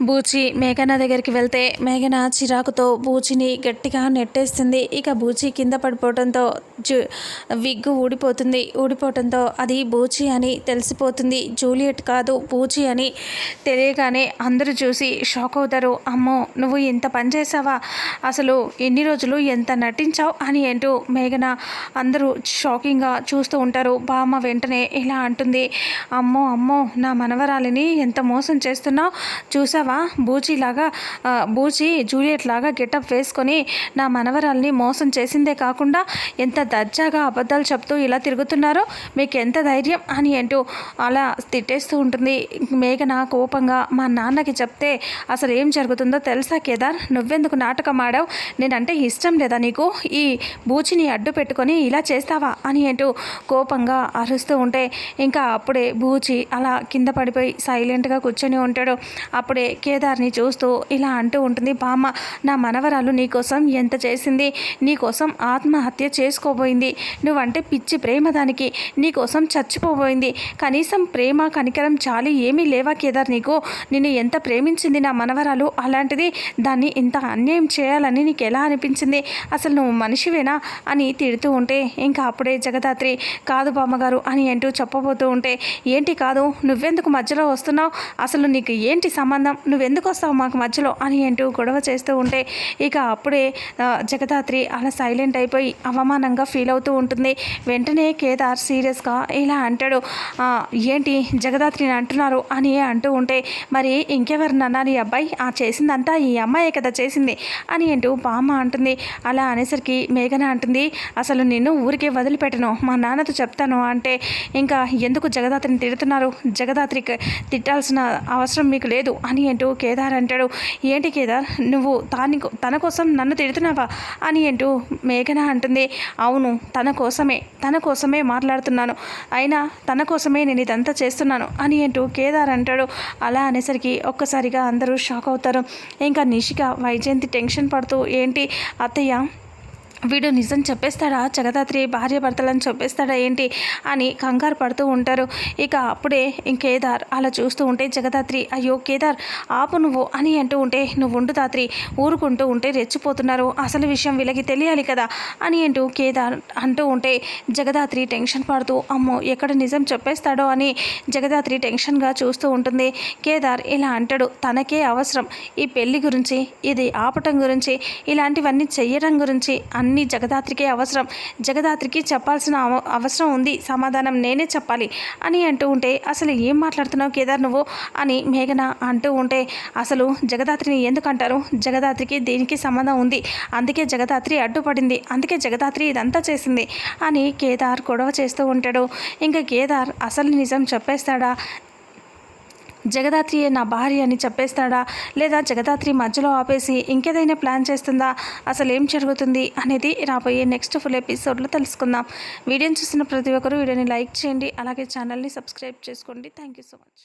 బూచి మేఘన దగ్గరికి వెళ్తే మేఘన చిరాకుతో బూచిని గట్టిగా నెట్టేస్తుంది. ఇక బూచి కింద పడిపోవడంతో విగ్గు ఊడిపోవడంతో అది బూచి అని తెలిసిపోతుంది. జూలియట్ కాదు బూచి అని తెలియగానే అందరూ చూసి షాక్ అవుతారు. అమ్మో, నువ్వు ఇంత పని చేసావా, అసలు ఎన్ని రోజులు ఎంత నటించావు అని అంటూ మేఘన అందరూ షాకింగ్గా చూస్తూ ఉంటారు. బామ్మ వెంటనే ఇలా అంటుంది, అమ్మో అమ్మో, నా మనవరాలిని ఎంత మోసం చేస్తున్నావు చూసావా, బూచి జూలియట్ లాగా గెటప్ వేసుకొని నా మనవరాల్ని మోసం చేసిందే కాకుండా ఎంత దర్జాగా అబద్ధాలు చెప్తూ ఇలా తిరుగుతున్నారో, మీకు ఎంత ధైర్యం అని అంటూ అలా తిట్టేస్తూ ఉంటుంది. మేఘన కోపంగా మా నాన్నకి చెప్తే అసలు ఏం జరుగుతుందో తెలుసా కేదార్, నువ్వెందుకు నాటకం ఆడావు, నేనంటే ఇష్టం లేదా నీకు, ఈ బూచిని అడ్డు పెట్టుకొని ఇలా చేస్తావా అని అంటూ కోపంగా అరుస్తూ ఉంటే ఇంకా అప్పుడే బూచి అలా కింద పడిపోయి సైలెంట్గా కూర్చొని ఉంటాడు. అప్పుడే కేదార్ని చూస్తూ ఇలా అంటూ ఉంటుంది, బామ్మ, నా మనవరాలు నీకోసం ఎంత చేసింది, నీకోసం ఆత్మహత్య చేసుకోబోయింది, నువ్వంటే పిచ్చి ప్రేమ దానికి, నీకోసం చచ్చిపోబోయింది, కనీసం ప్రేమ కనికరం చాలి ఏమీ లేవా కేదార్ నీకు, నిన్ను ఎంత ప్రేమించింది నా మనవరాలు, అలాంటిది దాన్ని ఇంత అన్యాయం చేయాలని నీకు ఎలా అనిపించింది, అసలు నువ్వు మనిషివేనా అని తిడుతూ ఉంటే ఇంకా అప్పుడే జగదాత్రి కాదు బామ్మగారు అని అంటూ చెప్పబోతూ ఉంటే, ఏంటి కాదు, నువ్వెందుకు మధ్యలో వస్తున్నావు, అసలు నీకు ఏంటి సంబంధం, నువ్వెందుకు వస్తావు మాకు మధ్యలో అని అంటూ గొడవ చేస్తూ ఉంటే ఇక అప్పుడే జగదాత్రి అలా సైలెంట్ అయిపోయి అవమానంగా ఫీల్ అవుతూ ఉంటుంది. వెంటనే కేదార్ సీరియస్గా ఇలా అంటాడు, ఏంటి జగదాత్రిని అంటున్నారు అని అంటూ ఉంటే, మరి ఇంకెవరినన్నా నీ అబ్బాయి చేసిందంతా ఈ అమ్మాయే కదా చేసింది అని అంటూ బామ్మ అంటుంది. అలా అనేసరికి మేఘన అంటుంది, అసలు నిన్ను ఊరికే వదిలిపెట్టను, మా నాన్నతో చెప్తాను అంటే, ఇంకా ఎందుకు జగదాత్రిని తిడుతున్నారు, జగదాత్రికి తిట్టాల్సిన అవసరం మీకు లేదు అని అంటూ కేదార్ అంటాడు. ఏంటి కేదార్, నువ్వు తన కోసం నన్ను తిడుతున్నావా అని అంటూ మేఘన అంటుంది. అవును, తన కోసమే మాట్లాడుతున్నాను, అయినా తన కోసమే నేను ఇదంతా చేస్తున్నాను అని అంటూ కేదార్ అంటాడు. అలా అనేసరికి ఒక్కసారిగా అందరూ షాక్ అవుతారు. ఇంకా నిషిక వైజయంతి టెన్షన్ పడుతూ, ఏంటి అత్తయ్య, వీడు నిజం చెప్పేస్తాడా, జగదాత్రి భార్య భర్తలను చెప్పేస్తాడా ఏంటి అని కంగారు పడుతూ ఉంటారు. ఇక అప్పుడే కేదార్ అలా చూస్తూ ఉంటే జగదాత్రి, అయ్యో కేదార్ ఆపు నువ్వు అని అంటూ ఉంటే, నువ్వు ఉండు దాత్రి, ఊరుకుంటూ ఉంటే రెచ్చిపోతున్నారు, అసలు విషయం వీళ్ళకి తెలియాలి కదా అని అంటూ కేదార్ అంటూ ఉంటే జగదాత్రి టెన్షన్ పడుతూ, అమ్మో ఎక్కడ నిజం చెప్పేస్తాడో అని జగదాత్రి టెన్షన్గా చూస్తూ ఉంటుంది. కేదార్ ఇలా అంటాడు, తనకే అవసరం ఈ పెళ్లి గురించి, ఇది ఆపటం గురించి, ఇలాంటివన్నీ చెయ్యడం గురించి అన్నీ జగదాత్రికే అవసరం, జగదాత్రికి చెప్పాల్సిన అవసరం ఉంది, సమాధానం నేనే చెప్పాలి అని అంటూ ఉంటే, అసలు ఏం మాట్లాడుతున్నావు కేదార్ నువ్వు అని మేఘన అంటూ ఉంటే, అసలు జగదాత్రిని ఎందుకు అంటారు, జగదాత్రికి దీనికి సంబంధం ఉంది, అందుకే జగదాత్రి అడ్డుపడింది, అందుకే జగదాత్రి ఇదంతా చేసింది అని కేదార్ గొడవ చేస్తూ ఉంటాడు. ఇంకా కేదార్ అసలు నిజం చెప్పేస్తాడా, జగదాత్రియే నా భార్య అని చెప్పేస్తాడా, లేదా జగదాత్రి మధ్యలో ఆపేసి ఇంకేదైనా ప్లాన్ చేస్తుందా, అసలు ఏం జరుగుతుంది అనేది రాబోయే నెక్స్ట్ ఫుల్ ఎపిసోడ్లో తెలుసుకుందాం. వీడియోని చూసిన ప్రతి ఒక్కరూ వీడియోని లైక్ చేయండి, అలాగే ఛానల్ని సబ్స్క్రైబ్ చేసుకోండి. Thank you so much.